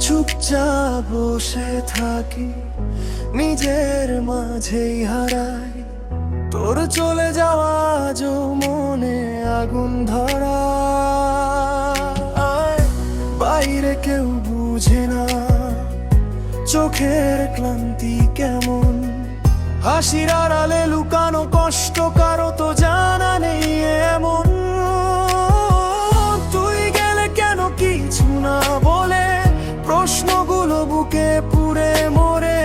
চুপচাপ বসে থাকি, নিজের মাঝেই হারাই। তোর চলে যাওয়া আজও মনে আগুন ধরা, বাইরে কেউ বুঝে না চোখের ক্লান্তি কেমন। হাসির আড়ালে লুকানো কষ্ট কারো তো জানা নেই এমন। তুই গেলে কেন কিছু না বলে, প্রশ্নগুলো বুকে পুড়ে মরে।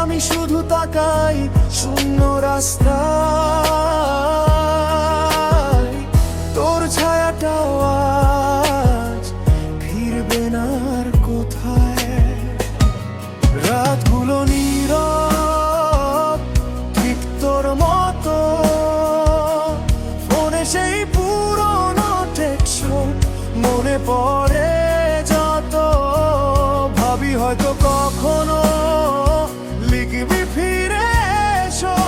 আমি শুধু তাকাই শূন্য রাস্তায়, তোর ছায়াটাও আজ ফিরবে না আর কোথায়। রাতগুলো নীরব ঠিক তোর মতো, ফোনে সেই পুরনো টেক্সট মনে পড়ে যত। ভাবি হয়তো কখনো লিখবি ফিরে এসো,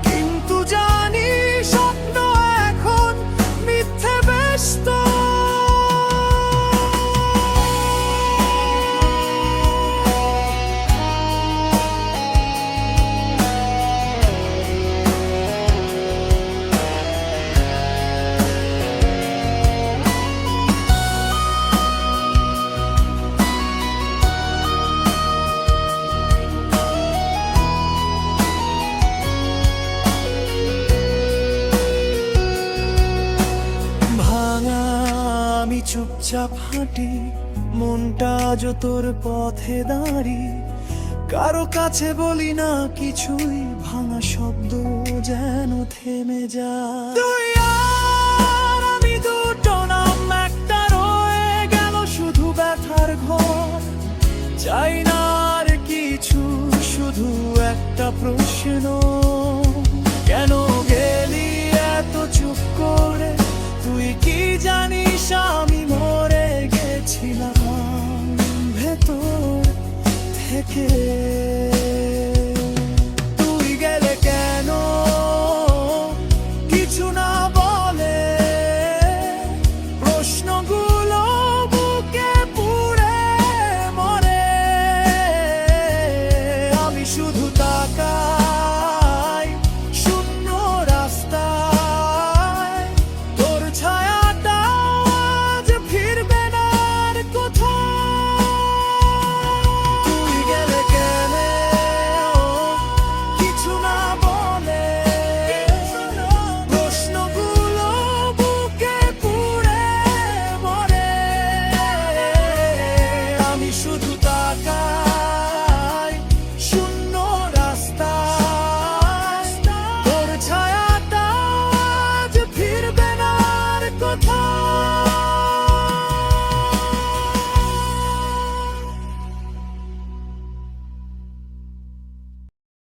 কিন্তু জানি স্বপ্ন এখন মিথ্যে ব্যস্ত। আমি চুপচাপ হাঁটি, মনটা আজ তোর পথে দাঁড়িয়ে। কারো কাছে বলি না কিছুই, ভাঙা শব্দ যেন থেমে যায়। তুই আর আমি দুটো নাম, একটা রয়ে গেল শুধু ব্যথার ঘর। চাই না আর কিছু, শুধু একটা প্রশ্ন, কেন গেলি এত চুপ করে? তুই কি জানিস আমি মরে গেছিলাম ভেতর থেকে।